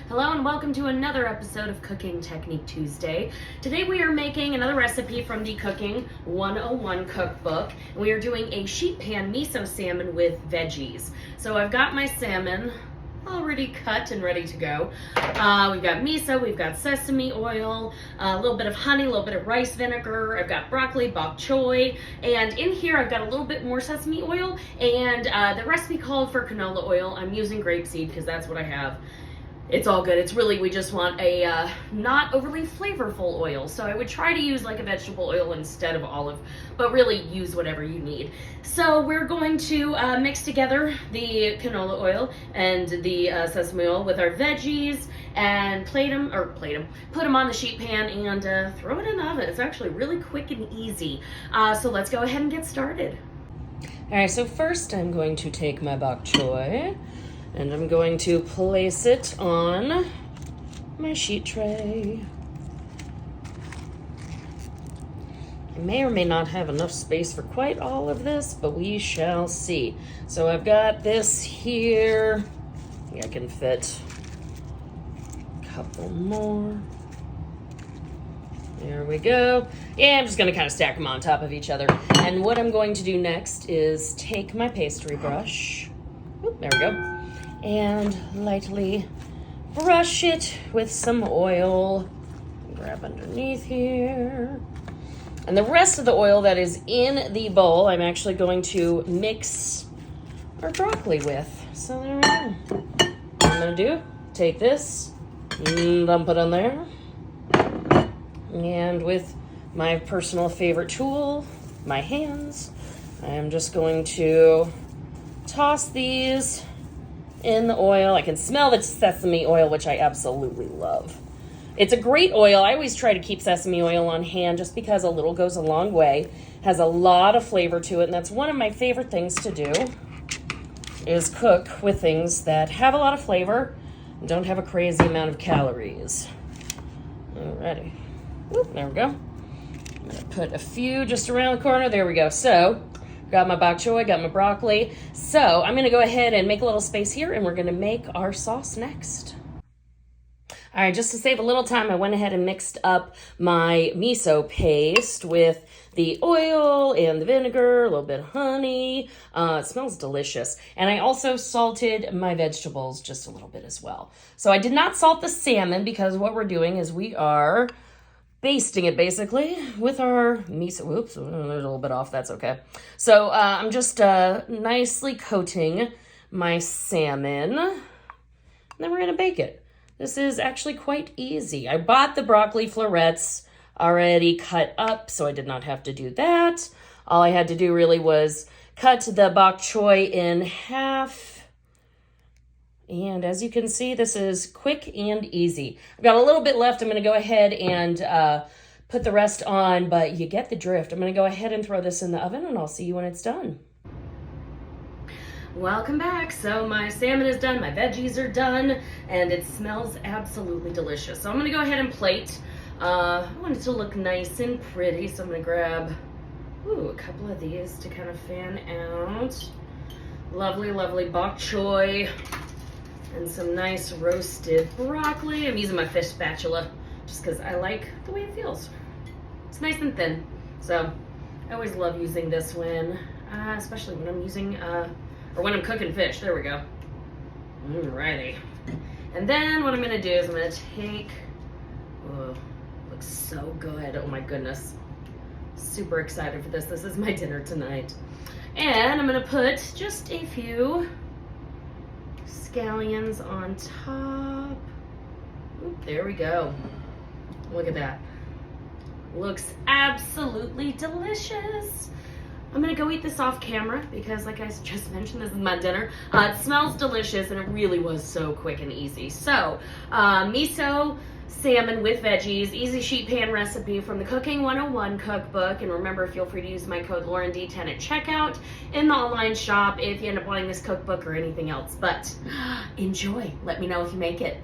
Hello and welcome to another episode of Cooking Technique Tuesday. Today we are making another recipe from the Cooking 101 cookbook. And we are doing a sheet pan miso salmon with veggies. So I've got my salmon already cut and ready to go. We've got miso, we've got sesame oil, a little bit of honey, a little bit of rice vinegar. I've got broccoli, bok choy, and in here I've got a little bit more sesame oil, and the recipe called for canola oil. I'm using grapeseed because that's what I have. It's all good. It's really, we just want a not overly flavorful oil. So I would try to use like a vegetable oil instead of olive, but really use whatever you need. So we're going to mix together the canola oil and the sesame oil with our veggies and put them on the sheet pan and throw it in the oven. It's actually really quick and easy. So let's go ahead and get started. All right, so first I'm going to take my bok choy and I'm going to place it on my sheet tray. I may or may not have enough space for quite all of this, but we shall see. So I've got this here. I think I can fit a couple more. There we go. Yeah, I'm just gonna kind of stack them on top of each other. And what I'm going to do next is take my pastry brush. Oop, there we go. And lightly brush it with some oil. Grab underneath here. And the rest of the oil that is in the bowl, I'm actually going to mix our broccoli with. So there we go. What I'm gonna do, take this, dump it on there. And with my personal favorite tool, my hands, I'm just going to toss these in the oil. I can smell the sesame oil, which I absolutely love. It's a great oil. I always try to keep sesame oil on hand just because a little goes a long way. Has a lot of flavor to it, and that's one of my favorite things to do, is cook with things that have a lot of flavor and don't have a crazy amount of calories. Alrighty. Oop, there we go. I'm gonna put a few just around the corner. There we go. So got my bok choy, got my broccoli. So I'm gonna go ahead and make a little space here and we're gonna make our sauce next. All right, just to save a little time, I went ahead and mixed up my miso paste with the oil and the vinegar, a little bit of honey. It smells delicious. And I also salted my vegetables just a little bit as well. So I did not salt the salmon because what we're doing is we are basting it basically with our miso. Whoops, there's a little bit off, that's okay. So I'm just nicely coating my salmon, and then we're gonna bake it. This is actually quite easy. I bought the broccoli florets already cut up, so I did not have to do that. All I had to do really was cut the bok choy in half. And as you can see, this is quick and easy. I've got a little bit left. I'm gonna go ahead and put the rest on, but you get the drift. I'm gonna go ahead and throw this in the oven and I'll see you when it's done. Welcome back. So my salmon is done, my veggies are done, and it smells absolutely delicious. So I'm gonna go ahead and plate. I want it to look nice and pretty, so I'm gonna grab a couple of these to kind of fan out. Lovely, lovely bok choy. And some nice roasted broccoli. I'm using my fish spatula just because I like the way it feels. It's nice and thin. So I always love using this when, especially when I'm using, or when I'm cooking fish. There we go. Alrighty. And then what I'm gonna do is I'm gonna take, looks so good. Oh my goodness. Super excited for this. This is my dinner tonight. And I'm gonna put just a few scallions on top. Oop, there we go. Look at that. Looks absolutely delicious. I'm gonna go eat this off camera because like I just mentioned, this is my dinner. It smells delicious and it really was so quick and easy. So, miso salmon with veggies, easy sheet pan recipe from the Cooking 101 cookbook. And remember, feel free to use my code LaurenD10 at checkout in the online shop if you end up wanting this cookbook or anything else. But enjoy. Let me know if you make it.